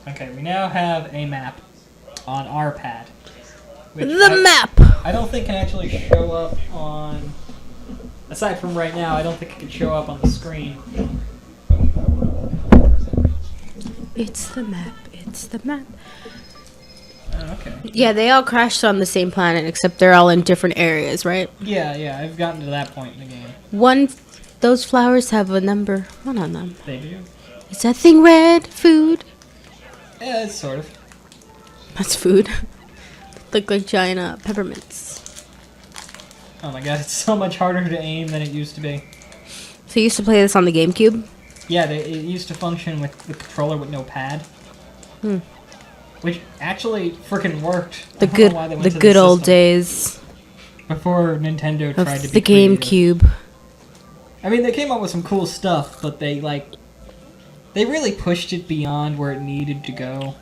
Okay, we now have a map on our pad. The map! I don't think can actually show up on... Aside from right now, I don't think it can show up on the screen. It's the map. It's the map. Oh, okay. Yeah, they all crashed on the same planet, except they're all in different areas, right? Yeah, I've gotten to that point in the game. Those flowers have a number 1 on them. They do. Is that thing red? Food? Yeah, it's sort of. That's food. Look like giant peppermints. Oh my god, it's so much harder to aim than it used to be. So you used to play this on the GameCube? Yeah, it used to function with the controller with no pad. Which actually freaking worked. The good old days. Before Nintendo tried to be the GameCube. I mean, they came up with some cool stuff, but they really pushed it beyond where it needed to go.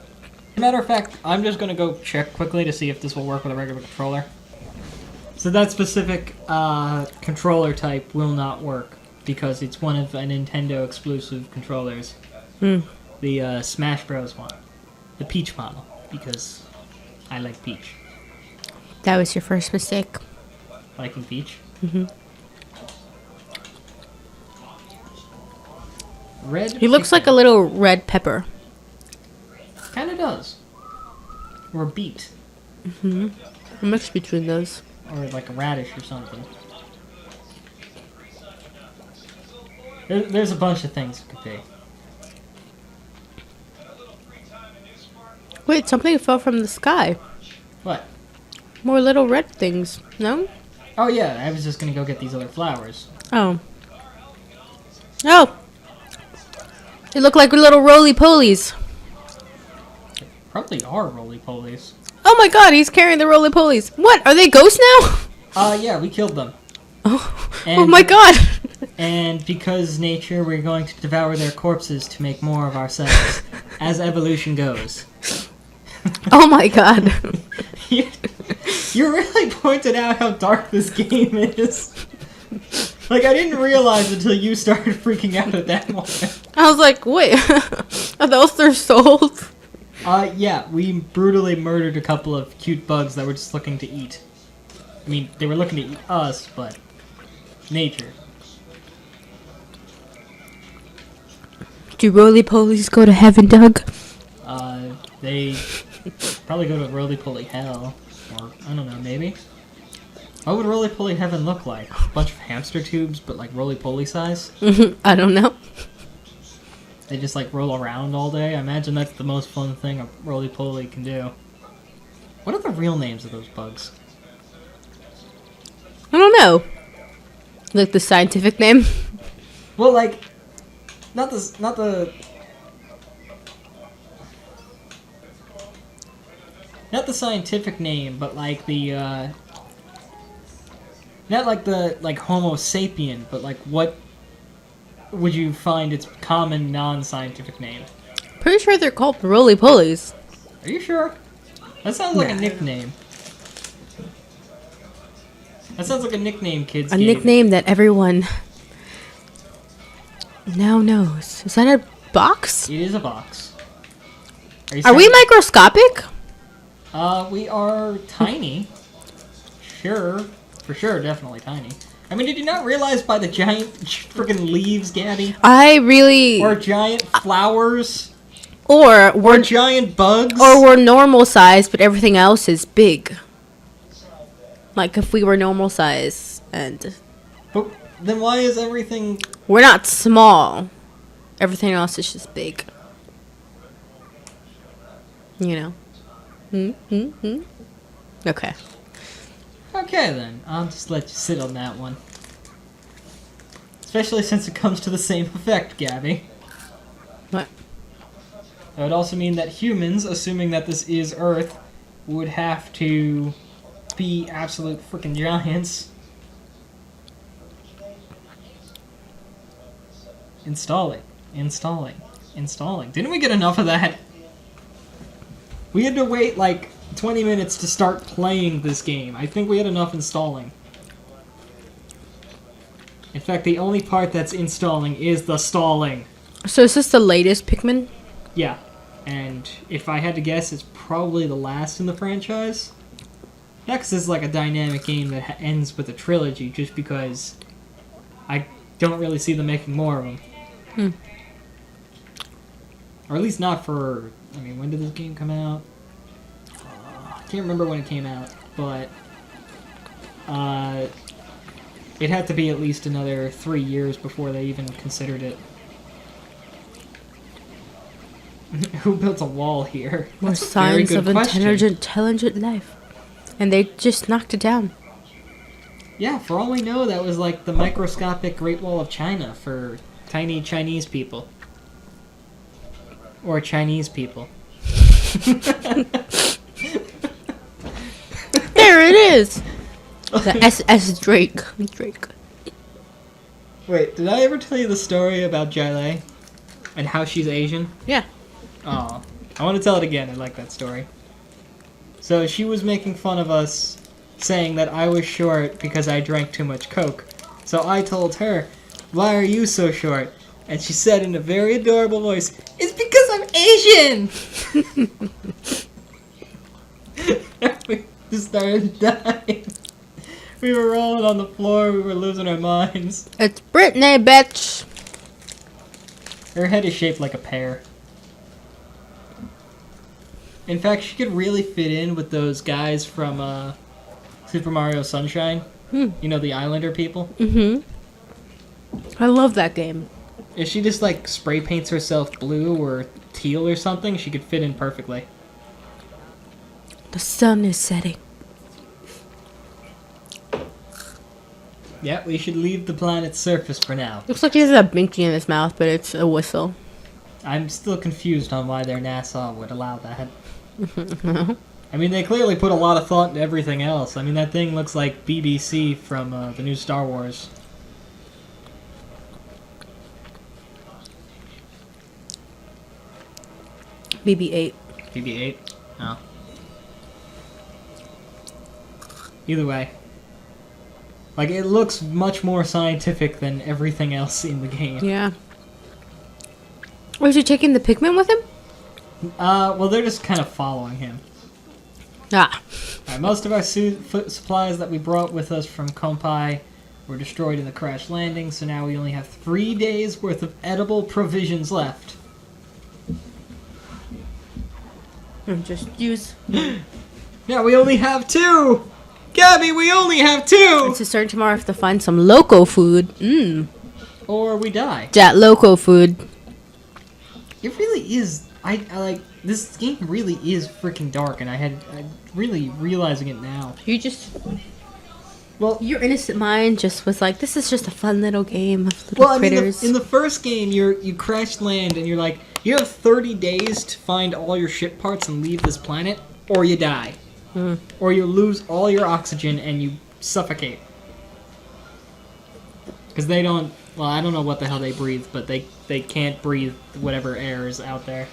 As a matter of fact, I'm just going to go check quickly to see if this will work with a regular controller. So that specific controller type will not work, because it's one of a Nintendo exclusive controllers. The Smash Bros. One. The Peach model, because I like Peach. That was your first mistake. Liking Peach? Red. He looks like a little red pepper. Kinda does. Or a beet. A mix between those. Or like a radish or something. There's a bunch of things it could be. Wait, something fell from the sky. What? More little red things. No? Oh yeah, I was just gonna go get these other flowers. Oh. Oh! They look like little roly-polies. Probably are roly-polies. Oh my god, he's carrying the roly-polies. What? Are they ghosts now? Yeah, we killed them. Oh my god! And because nature, we're going to devour their corpses to make more of ourselves. As evolution goes. Oh my god. You really pointed out how dark this game is. Like, I didn't realize until you started freaking out at that moment. I was like, wait, are those their souls? Yeah, we brutally murdered a couple of cute bugs that were just looking to eat. I mean, they were looking to eat us, but nature. Do roly-polies go to heaven, Doug? They probably go to roly-poly hell. Or, I don't know, maybe? What would roly-poly heaven look like? A bunch of hamster tubes, but like roly-poly size? I don't know. They just like roll around all day? I imagine that's the most fun thing a roly-poly can do. What are the real names of those bugs? I don't know. Like the scientific name? Well, like, not the scientific name, but like the, not like the, like, Homo sapien, but like what would you find its common non-scientific name? Pretty sure they're called roly-polies. Are you sure? That sounds like a nickname. That sounds like a nickname kids A gave. nickname that everyone now knows. Is that a box? It is a box. Are we microscopic? We are tiny. Sure. For sure, definitely tiny. I mean, did you not realize by the giant freaking leaves, Gabby? I really... Or giant flowers? Or giant bugs? Or we're normal size, but everything else is big. Like if we were normal size and... But then why is everything... We're not small. Everything else is just big. You know? Okay. Okay then, I'll just let you sit on that one. Especially since it comes to the same effect, Gabby. What? That would also mean that humans, assuming that this is Earth, would have to be absolute freaking giants. Installing. Didn't we get enough of that? We had to wait like 20 minutes to start playing this game. I think we had enough installing. In fact, the only part that's installing is the stalling. So is this the latest Pikmin? Yeah. And if I had to guess, it's probably the last in the franchise. Yeah, because it's like a dynamic game that ends with a trilogy, just because I don't really see them making more of them. Or at least not for... I mean, when did this game come out? I can't remember when it came out, but... it had to be at least another 3 years before they even considered it. Who built a wall here? More That's a very signs good of question. intelligent life. And they just knocked it down. Yeah, for all we know, that was like the microscopic Great Wall of China for tiny Chinese people. Or Chinese people. There it is! The SS Drake. Drake. Wait, did I ever tell you the story about Jai and how she's Asian? Yeah. Oh, I want to tell it again. I like that story. So she was making fun of us, saying that I was short because I drank too much Coke. So I told her, "Why are you so short?" And she said in a very adorable voice, "It's because I'm Asian!" We just started dying. We were rolling on the floor. We were losing our minds. It's Britney, bitch! Her head is shaped like a pear. In fact, she could really fit in with those guys from Super Mario Sunshine. You know, the Islander people. Mm-hmm. I love that game. If she just, like, spray paints herself blue or teal or something, she could fit in perfectly. The sun is setting. Yeah, we should leave the planet's surface for now. Looks like he has a binky in his mouth, but it's a whistle. I'm still confused on why their NASA would allow that. I mean, they clearly put a lot of thought into everything else. I mean, that thing looks like BBC from the new Star Wars. BB-8. BB-8? Oh. Either way. Like, it looks much more scientific than everything else in the game. Yeah. Was he taking the Pikman with him? Well, they're just kind of following him. Ah. Alright, most of our supplies that we brought with us from Kompai were destroyed in the crash landing, so now we only have 3 days worth of edible provisions left. Just use... Yeah, we only have 2! Gabby, we only have 2! It's a start tomorrow to find some loco food. Mmm. Or we die. That loco food. It really is. I like this game. Really is freaking dark, and I'm really realizing it now. You just... Well, Your innocent mind just was like, this is just a fun little game of little critters. in the first game, you crash land, and you're like, you have 30 days to find all your ship parts and leave this planet, or you die, or you lose all your oxygen and you suffocate. Because they don't. Well, I don't know what the hell they breathe, but they can't breathe whatever air is out there.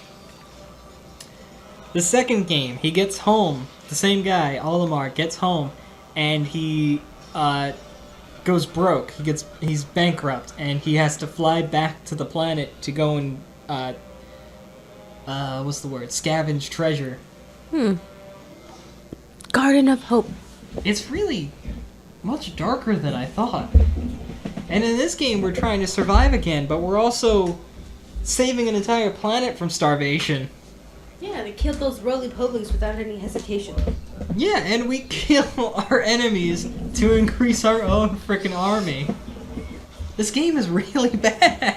The second game, he gets home. The same guy, Olimar, gets home, and he goes broke. He's bankrupt, and he has to fly back to the planet to go and what's the word? Scavenge treasure. Garden of Hope. It's really much darker than I thought. And in this game, we're trying to survive again, but we're also saving an entire planet from starvation. Yeah, they killed those roly-polies without any hesitation. Yeah, and we kill our enemies to increase our own frickin' army. This game is really bad.